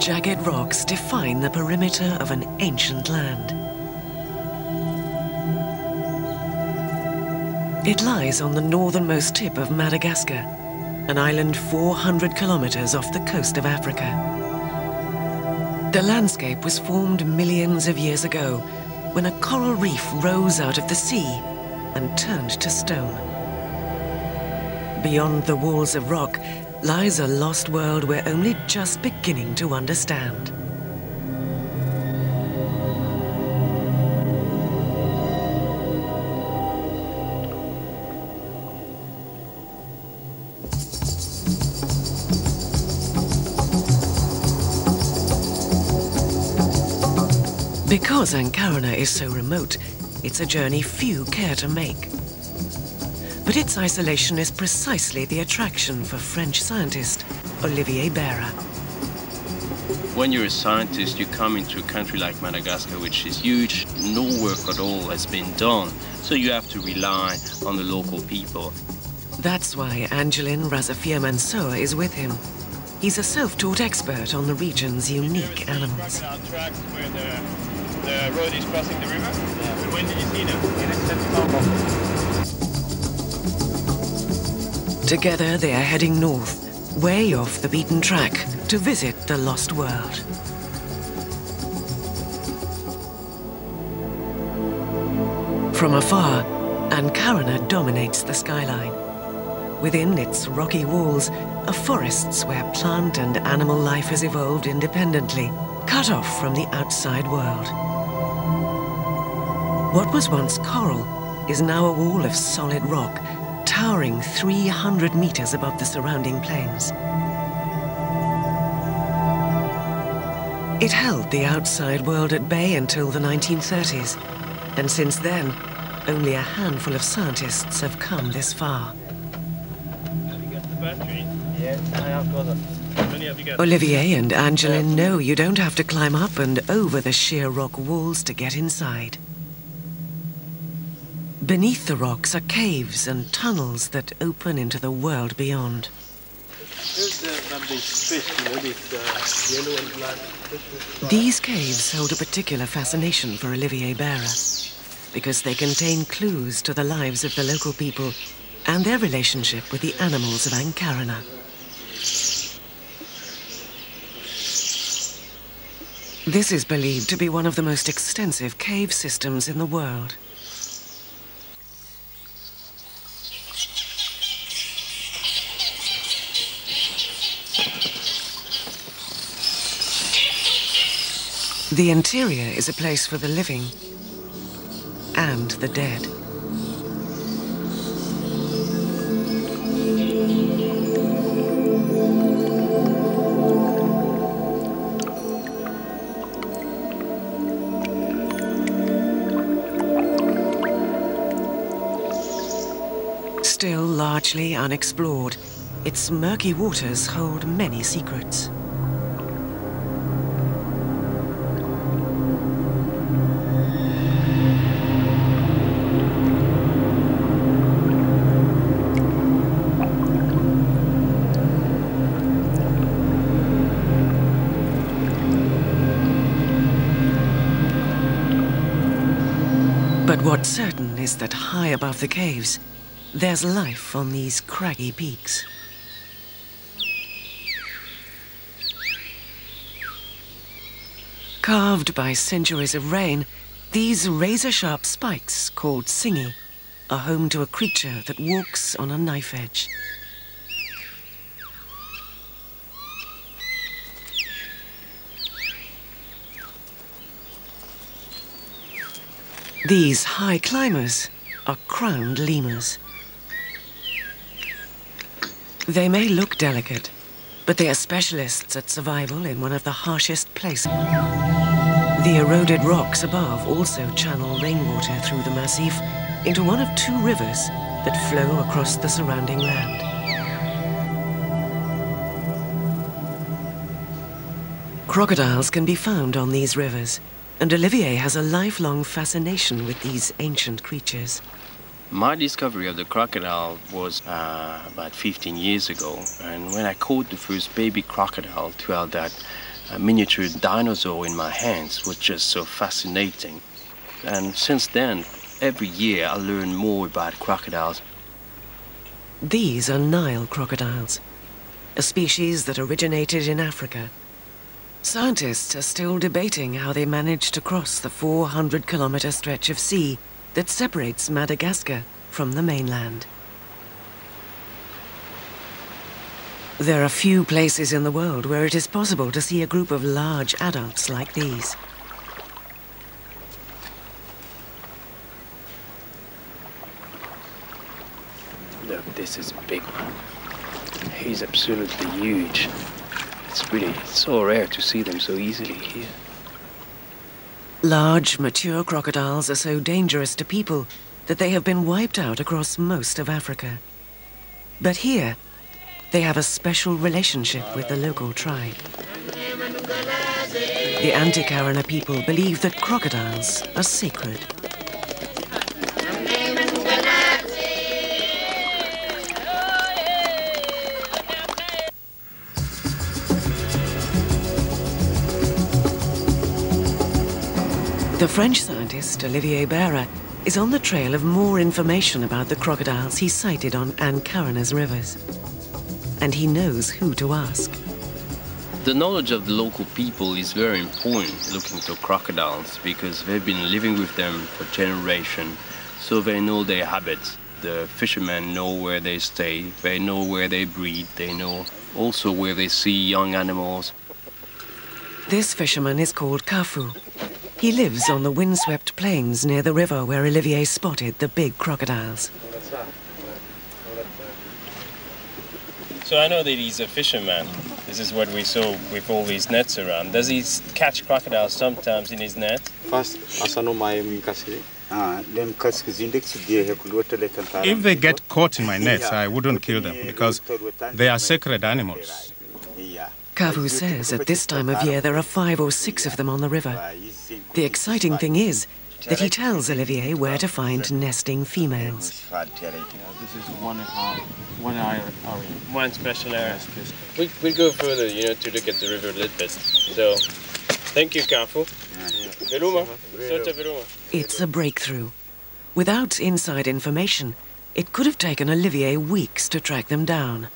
jagged rocks define the perimeter of an ancient land. It lies on the northernmost tip of Madagascar, an island 400 kilometers off the coast of Africa. The landscape was formed millions of years ago when a coral reef rose out of the sea and turned to stone. Beyond the walls of rock lies a lost world we're only just beginning to understand. Because Ankarana is so remote, it's a journey few care to make. But its isolation is precisely the attraction for French scientist Olivier Behra. When you're a scientist, you come into a country like Madagascar, which is huge, no work at all has been done, so you have to rely on the local people. That's why Angelin Razafia-Mansour is with him. He's a self-taught expert on the region's unique animals. The road is crossing the river? Yeah. But when did you see them? Together they are heading north, way off the beaten track, to visit the lost world. From afar, Ankarana dominates the skyline. Within its rocky walls are forests where plant and animal life has evolved independently, cut off from the outside world. What was once coral is now a wall of solid rock, towering 300 meters above the surrounding plains. It held the outside world at bay until the 1930s, and since then, only a handful of scientists have come this far. Have you got the battery? Yes, I have got it. How many have you got? Olivier and Angelin know you don't have to climb up and over the sheer rock walls to get inside. Beneath the rocks are caves and tunnels that open into the world beyond. Here's these fish, you know, these yellow and black fish. These caves hold a particular fascination for Olivier Behra, because they contain clues to the lives of the local people and their relationship with the animals of Ankarana. This is believed to be one of the most extensive cave systems in the world. The interior is a place for the living and the dead. Still largely unexplored, its murky waters hold many secrets. But what's certain is that high above the caves, there's life on these craggy peaks. Carved by centuries of rain, these razor-sharp spikes, called singi, are home to a creature that walks on a knife edge. These high climbers are crowned lemurs. They may look delicate, but they are specialists at survival in one of the harshest places. The eroded rocks above also channel rainwater through the massif into one of two rivers that flow across the surrounding land. Crocodiles can be found on these rivers, and Olivier has a lifelong fascination with these ancient creatures. My discovery of the crocodile was about 15 years ago, and when I caught the first baby crocodile, 12 that a miniature dinosaur in my hands was just so fascinating. And since then, every year I learn more about crocodiles. These are Nile crocodiles, a species that originated in Africa. Scientists are still debating how they managed to cross the 400-kilometer stretch of sea that separates Madagascar from the mainland. There are few places in the world where it is possible to see a group of large adults like these. Look, this is a big one. He's absolutely huge. It's so rare to see them so easily here. Large, mature crocodiles are so dangerous to people that they have been wiped out across most of Africa. But here, they have a special relationship with the local tribe. The Antikarana people believe that crocodiles are sacred. The French scientist, Olivier Behra, is on the trail of more information about the crocodiles he sighted on Ankarana's rivers. And he knows who to ask. The knowledge of the local people is very important looking to crocodiles because they've been living with them for generations, so they know their habits. The fishermen know where they stay, they know where they breed, they know also where they see young animals. This fisherman is called Kafu. He lives on the windswept plains near the river where Olivier spotted the big crocodiles. So I know that he's a fisherman. This is what we saw with all these nets around. Does he catch crocodiles sometimes in his net? If they get caught in my nets, I wouldn't kill them because they are sacred animals. Kavu says at this time of year there are 5 or 6 of them on the river. The exciting thing is that he tells Olivier where to find nesting females. This is one area. One special area. We'll go further, to look at the river a little bit. So, thank you, Kafu. It's a breakthrough. Without inside information, it could have taken Olivier weeks to track them down.